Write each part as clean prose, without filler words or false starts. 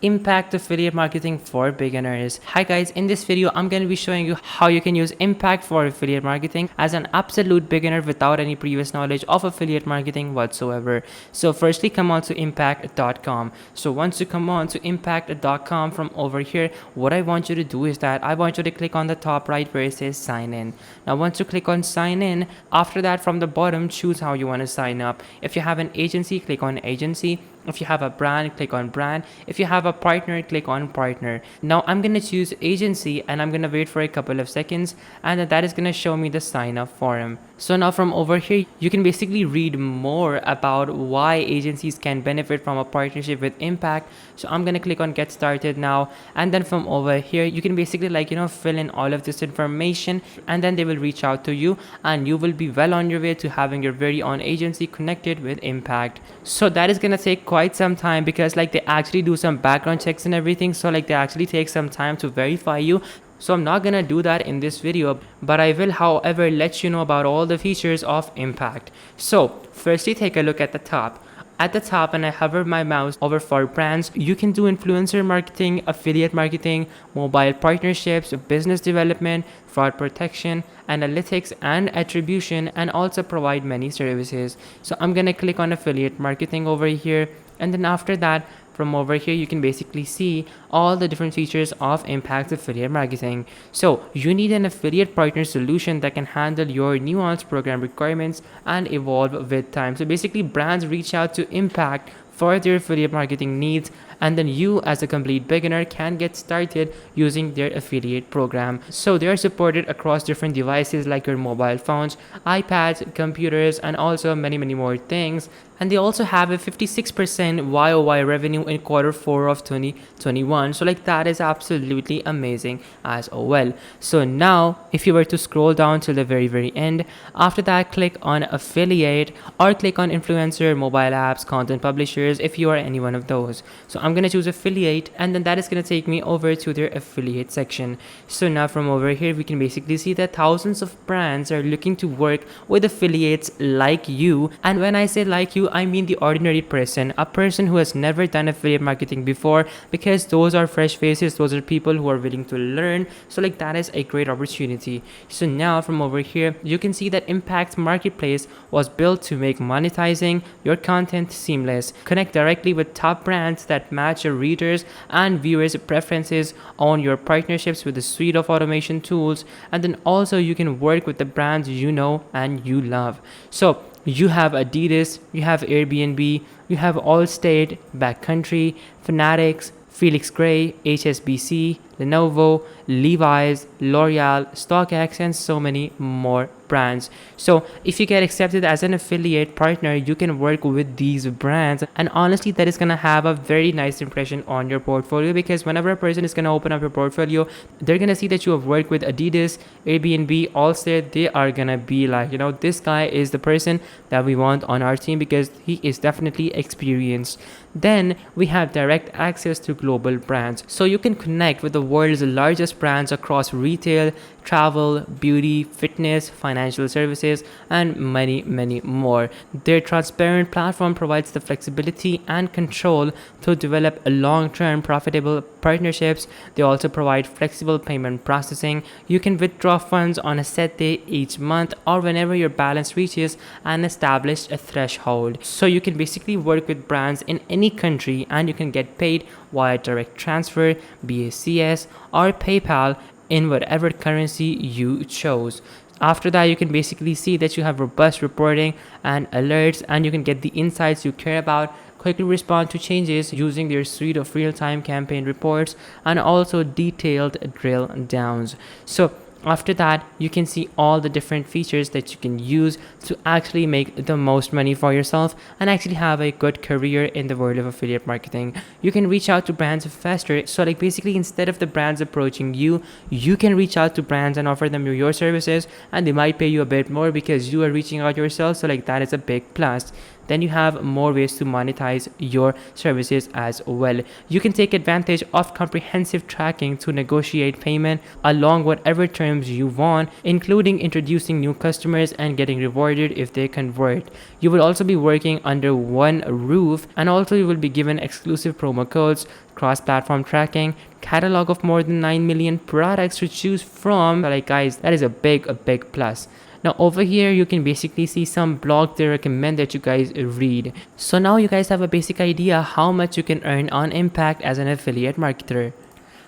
Impact affiliate marketing for beginners. Hi guys, in this video I'm going to be showing you how you can use Impact for affiliate marketing as an absolute beginner without any previous knowledge of affiliate marketing whatsoever. So firstly, come on to impact.com. So once you come on to impact.com, from over here, what I want you to do is that I want you to click on the top right where it says sign in. Now once you click on sign in, after that from the bottom, choose how you want to sign up. If you have an agency, click on agency. If you have a brand, click on brand. If you have a partner, click on partner. Now I'm going to choose agency and I'm going to wait for a couple of seconds, and that is going to show me the sign up form. So now from over here, you can basically read more about why agencies can benefit from a partnership with Impact. So I'm going to click on get started now. And then from over here, you can basically fill in all of this information, and then they will reach out to you and you will be well on your way to having your very own agency connected with Impact. So that is going to take quite some time because they actually do some background checks and everything. So they actually take some time to verify you. So I'm not gonna do that in this video, but I will however let you know about all the features of Impact. So firstly, take a look at the top. At the top, and I hover my mouse over for brands, you can do influencer marketing, affiliate marketing, mobile partnerships, business development, fraud protection, analytics and attribution, and also provide many services. So I'm gonna click on affiliate marketing over here, and then after that, from over here, you can basically see all the different features of Impact affiliate marketing. So you need an affiliate partner solution that can handle your nuanced program requirements and evolve with time. So basically, brands reach out to Impact for their affiliate marketing needs, and then you as a complete beginner can get started using their affiliate program. So they are supported across different devices like your mobile phones, iPads, computers, and also many more things. And they also have a 56% YOY revenue in Q4 of 2021. So that is absolutely amazing as well. So now if you were to scroll down to the very end, after that click on affiliate or click on influencer, mobile apps, content publishers if you are any one of those. So I'm going to choose affiliate, and then that is going to take me over to their affiliate section. So now from over here, we can basically see that thousands of brands are looking to work with affiliates like you. And when I say like you, I mean the ordinary person, a person who has never done affiliate marketing before, because those are fresh faces, those are people who are willing to learn. So that is a great opportunity. So now from over here, you can see that Impact Marketplace was built to make monetizing your content seamless. Connect directly with top brands that match your readers and viewers preferences, on your partnerships with a suite of automation tools, and then also you can work with the brands you know and you love. So you have Adidas, you have Airbnb, you have Allstate, Backcountry, Fanatics, Felix Gray, HSBC, Lenovo, Levi's, L'Oreal, StockX, and so many more brands. So if you get accepted as an affiliate partner, you can work with these brands, and honestly that is going to have a very nice impression on your portfolio, because whenever a person is going to open up your portfolio, they're going to see that you have worked with Adidas, Airbnb, Allstate. They are going to be like, this guy is the person that we want on our team because he is definitely experienced. Then we have direct access to global brands, so you can connect with the world's largest brands across retail, travel, beauty, fitness, financial services, and many more. Their transparent platform provides the flexibility and control to develop a long-term profitable partnerships. They also provide flexible payment processing. You can withdraw funds on a set day each month or whenever your balance reaches an established threshold. So you can basically work with brands in any country, and you can get paid via direct transfer, BACS, or PayPal in whatever currency you chose. After that, you can basically see that you have robust reporting and alerts, and you can get the insights you care about, quickly respond to changes using their suite of real-time campaign reports, and also detailed drill downs. So after that, you can see all the different features that you can use to actually make the most money for yourself and actually have a good career in the world of affiliate marketing. You can reach out to brands faster. So basically, instead of the brands approaching you, you can reach out to brands and offer them your services, and they might pay you a bit more because you are reaching out yourself. So that is a big plus. then you have more ways to monetize your services as well. You can take advantage of comprehensive tracking to negotiate payment along whatever terms you want, including introducing new customers and getting rewarded if they convert. You will also be working under one roof, and also you will be given exclusive promo codes, cross-platform tracking, catalog of more than 9 million products to choose from. Like guys, that is a big plus. Now over here you can basically see some blogs they recommend that you guys read. So now you guys have a basic idea how much you can earn on impact as an affiliate marketer.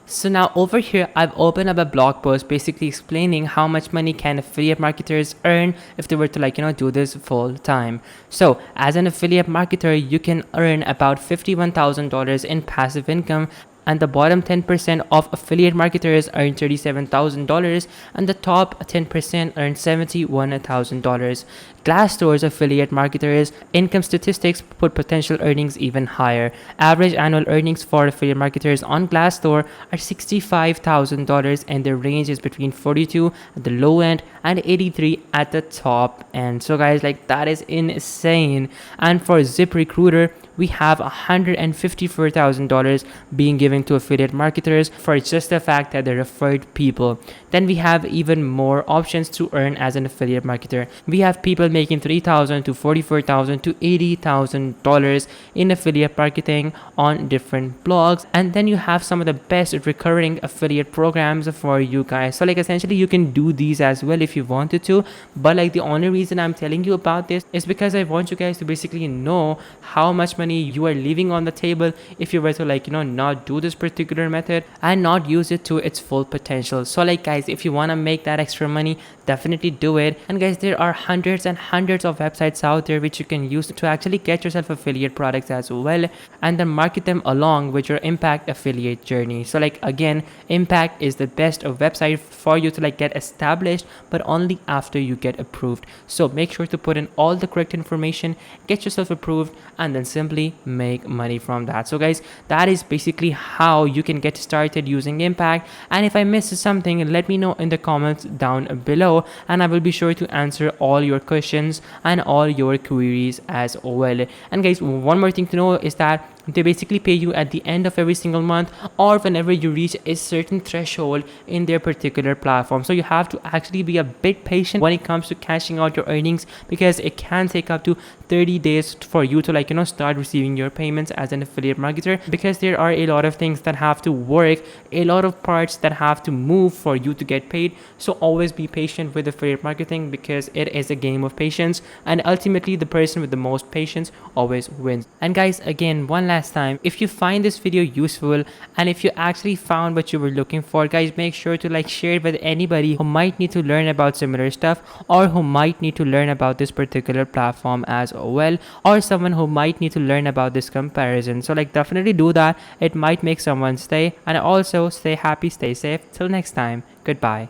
So now over here, I've opened up a blog post basically explaining how much money can affiliate marketers earn if they were to do this full time. So as an affiliate marketer, you can earn about $51,000 in passive income, and the bottom 10% of affiliate marketers earn $37,000, and the top 10% earn $71,000. Glassdoor's affiliate marketers income statistics put potential earnings even higher. Average annual earnings for affiliate marketers on Glassdoor are $65,000, and their range is between 42 at the low end and 83 at the top end. So guys, like that is insane. And for ZipRecruiter, we have $154,000 being given to affiliate marketers for just the fact that they referred people. Then we have even more options to earn as an affiliate marketer. We have people making $3,000 to $44,000 to $80,000 in affiliate marketing on different blogs. And then you have some of the best recurring affiliate programs for you guys. So like essentially you can do these as well if you wanted to, but like the only reason I'm telling you about this is because I want you guys to basically know how much money you are leaving on the table if you were to not do this particular method and not use it to its full potential. So like guys, if you want to make that extra money, definitely do it. And guys, there are hundreds and hundreds of websites out there which you can use to actually get yourself affiliate products as well, and then market them along with your impact affiliate journey. So like again, impact is the best website for you to get established, but only after you get approved. So make sure to put in all the correct information, get yourself approved, and then simply make money from that. So guys, that is basically how you can get started using impact. And if I missed something, let me know in the comments down below, and I will be sure to answer all your questions and all your queries as well. And guys, one more thing to know is that they basically pay you at the end of every single month or whenever you reach a certain threshold in their particular platform. So you have to actually be a bit patient when it comes to cashing out your earnings, because it can take up to 30 days for you to start receiving your payments as an affiliate marketer, because there are a lot of things that have to work, a lot of parts that have to move for you to get paid. So always be patient with affiliate marketing, because it is a game of patience, and ultimately the person with the most patience always wins. And guys, again, one last time, if you find this video useful and if you actually found what you were looking for, guys, make sure to share it with anybody who might need to learn about similar stuff, or who might need to learn about this particular platform as well, or someone who might need to learn about this comparison. So definitely do that. It might make someone stay, and also stay happy, stay safe. Till next time, goodbye.